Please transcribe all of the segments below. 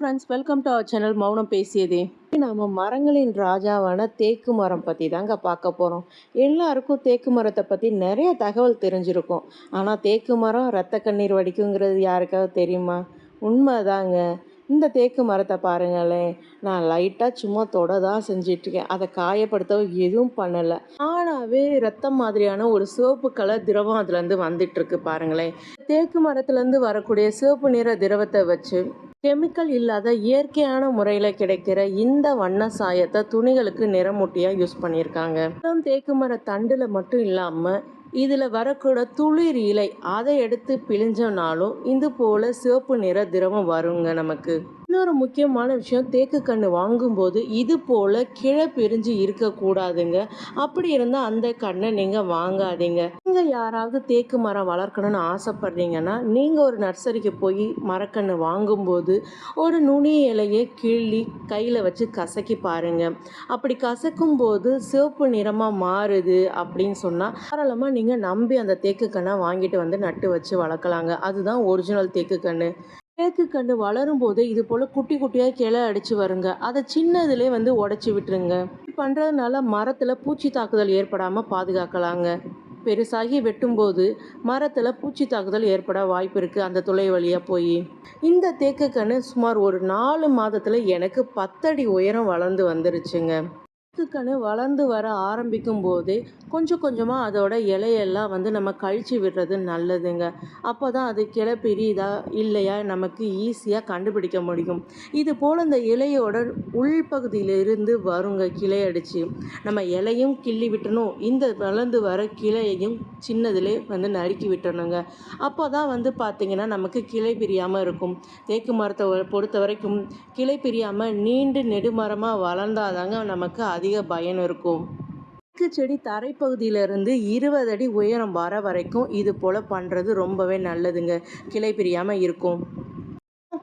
Friends, welcome to our channel Mounam Pesiyadhe. நாம மரங்களின் ராஜாவான தேக்கு மரம் பற்றி தாங்க பார்க்க போகிறோம். எல்லாருக்கும் தேக்கு மரத்தை பற்றி நிறைய தகவல் தெரிஞ்சிருக்கும். ஆனால் தேக்கு மரம் ரத்த கண்ணீர் வடிக்குங்கிறது யாருக்காவது தெரியுமா? உண்மைதாங்க. இந்த தேக்கு மரத்தை பாருங்களேன், நான் லைட்டாக சும்மா தொட தான் செஞ்சிட்ருக்கேன். அதை காயப்படுத்தவும் எதுவும் பண்ணலை. ஆனாவே ரத்தம் மாதிரியான ஒரு சிவப்பு கலர் திரவம் அதுலேருந்து வந்துட்டுருக்கு பாருங்களேன். தேக்கு மரத்துலேருந்து வரக்கூடிய சிவப்பு நிற திரவத்தை வச்சு கெமிக்கல் இல்லாத இயற்கையான முறையில் கிடைக்கிற இந்த வண்ண சாயத்தை துணிகளுக்கு நிறமூட்டியாக யூஸ் பண்ணியிருக்காங்க. தேக்கு மர தண்டில் மட்டும் இல்லாமல் இதில் வரக்கூட துளிர் இலை அதை எடுத்து பிழிஞ்சோனாலும் இது போல் சிவப்பு நிற திரவம் வருங்க நமக்கு. இன்னொரு முக்கியமான விஷயம், தேக்கு கன்று வாங்கும்போது இது போல் கிளை பிரிஞ்சு இருக்கக்கூடாதுங்க. அப்படி இருந்தால் அந்த கண்ணை நீங்கள் வாங்காதீங்க. நீங்கள் யாராவது தேக்கு மரம் வளர்க்கணும்னு ஆசைப்படுறீங்கன்னா நீங்கள் ஒரு நர்சரிக்கு போய் மரக்கன்று வாங்கும்போது ஒரு நுனி இலையை கிள்ளி கையில் வச்சு கசக்கி பாருங்கள். அப்படி கசக்கும் போது சிவப்பு நிறமாக மாறுது அப்படின்னு சொன்னால் தாராளமாக நீங்கள் நம்பி அந்த தேக்கு கண்ணை வாங்கிட்டு வந்து நட்டு வச்சு வளர்க்கலாங்க. அதுதான் ஒரிஜினல் தேக்கு கன்று. தேக்கு கன்று வளரும் போது இது போல் குட்டி குட்டியாக கிளை அடித்து வருங்க. அதை சின்னதுலேயே உடச்சி விட்டுருங்க. இப்படி பண்ணுறதுனால மரத்தில் பூச்சி தாக்குதல் ஏற்படாமல் பாதுகாக்கலாங்க. பெருசாகி வெட்டும்போது மரத்தில் பூச்சி தாக்குதல் ஏற்பட வாய்ப்பு இருக்குது, அந்த துளை வழியாக போய். இந்த தேக்கு கன்று சுமார் ஒரு 4 மாதத்தில் எனக்கு 10 அடி உயரம் வளர்ந்து வந்துருச்சுங்க. தேக்குக்கன்று வளர்ந்து வர ஆரம்பிக்கும் போதே கொஞ்சம் கொஞ்சமாக அதோட இலையெல்லாம் நம்ம கழிச்சு விடுறது நல்லதுங்க. அப்போ தான் அது கிளை பிரியுதா இல்லையா நமக்கு ஈஸியாக கண்டுபிடிக்க முடியும். இது போல் இந்த இலையோட உள்பகுதியிலிருந்து வருங்க கிளை அடித்து. நம்ம இலையும் கிள்ளி விட்டணும், இந்த வளர்ந்து வர கிளையையும் சின்னதிலே நறுக்கி விட்டணுங்க. அப்போ தான் பார்த்திங்கன்னா நமக்கு கிளை பிரியாமல் இருக்கும். தேக்கு மரத்தை பொறுத்த வரைக்கும் கிளை பிரியாமல் நீண்டு நெடுமரமாக வளர்ந்தாதாங்க நமக்கு அதிக பயன் இருக்கும். தேக்கு செடி தரைப்பகுதியிலிருந்து 20 அடி உயரம் வர வரைக்கும் இது போல் பண்ணுறது ரொம்பவே நல்லதுங்க. கிளை பிரியாமல் இருக்கும்.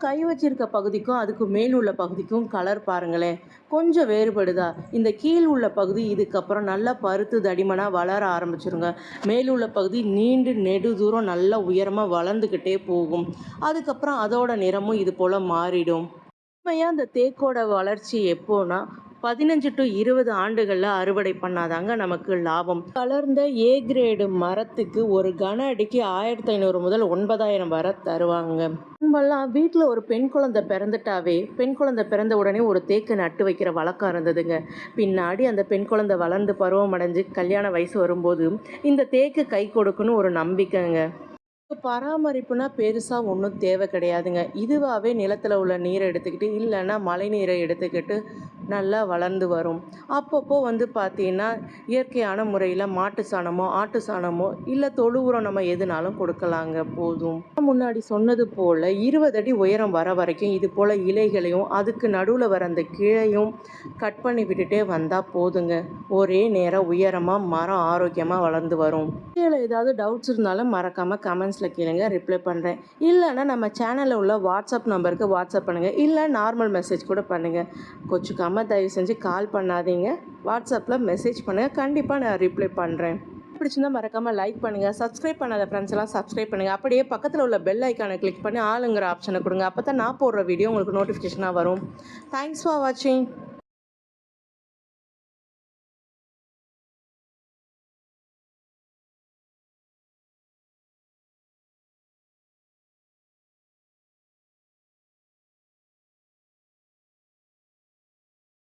கை வச்சிருக்க பகுதிக்கும் அதுக்கு மேல் உள்ள பகுதிக்கும் கலர் பாருங்களேன், கொஞ்சம் வேறுபடுதா? இந்த கீழ் உள்ள பகுதி இதுக்கப்புறம் நல்லா பருத்து தடிமனாக வளர ஆரம்பிச்சிருங்க. மேல் உள்ள பகுதி நீண்டு நெடு தூரம் நல்லா உயரமாக வளர்ந்துக்கிட்டே போகும். அதுக்கப்புறம் அதோட நிறமும் இது போல் மாறிடும். உண்மையாக அந்த தேக்கோட வளர்ச்சி எப்போனா 15 to 20 ஆண்டுகளில் அறுவடை பண்ணாதாங்க நமக்கு லாபம். வளர்ந்த ஏ கிரேடு மரத்துக்கு ஒரு கன அடிக்கு 1500 முதல் 9000 வரை தருவாங்க. நம்மெல்லாம் வீட்டில் ஒரு பெண் குழந்தை பிறந்துட்டாவே பெண் குழந்தை பிறந்த உடனே ஒரு தேக்கு நட்டு வைக்கிற வழக்கம் இருந்ததுங்க. பின்னாடி அந்த பெண் குழந்தை வளர்ந்து பருவம் அடைஞ்சு கல்யாண வயசு வரும்போது இந்த தேக்கு கை கொடுக்குன்னு ஒரு நம்பிக்கைங்க. பராமரிப்புனா பெருசாக ஒன்றும் தேவை கிடையாதுங்க. இதுவாகவே நிலத்தில் உள்ள நீரை எடுத்துக்கிட்டு இல்லைன்னா மழை நீரை எடுத்துக்கிட்டு நல்லா வளர்ந்து வரும். அப்பப்போ பார்த்தீங்கன்னா இயற்கையான முறையில் மாட்டு சாணமோ ஆட்டு சாணமோ இல்லை தொழு உரம் நம்ம எதுனாலும் கொடுக்கலாங்க. போதும். முன்னாடி சொன்னது போல் 20 அடி உயரம் வர வரைக்கும் இது போல் இலைகளையும் அதுக்கு நடுவில் வர அந்த கிளையும் கட் பண்ணி விட்டுட்டே வந்தால் போதுங்க. ஒரே நேரம் உயரமாக மரம் ஆரோக்கியமாக வளர்ந்து வரும். இதில் ஏதாவது டவுட்ஸ் இருந்தாலும் மறக்காமல் கமெண்ட்ஸில் கேளுங்க, ரிப்ளை பண்ணுறேன். இல்லைன்னா நம்ம சேனலில் உள்ள வாட்ஸ்அப் நம்பருக்கு வாட்ஸ்அப் பண்ணுங்கள், இல்லை நார்மல் மெசேஜ் கூட பண்ணுங்கள். கொச்சுக்காமல் தயவு செஞ்சு கால் பண்ணாதீங்க. வாட்ஸ்அப்பில் மெசேஜ் பண்ணுங்கள், கண்டிப்பாக நான் ரிப்ளை பண்ணுறேன். பிடிச்சிருந்தால் மறக்காமல் லைக் பண்ணுங்கள். சப்ஸ்கிரைப் பண்ணாத ஃப்ரெண்ட்ஸ் எல்லாம் சப்ஸ்கிரைப் பண்ணுங்கள். அப்படியே பக்கத்தில் உள்ள பெல் ஐக்கானை கிளிக் பண்ணி ஆளுங்கிற ஆப்ஷனை கொடுங்க. அப்போ தான் நான் போடுற வீடியோ உங்களுக்கு நோட்டிஃபிகேஷனாக வரும். தேங்க்ஸ் ஃபார் வாட்சிங்.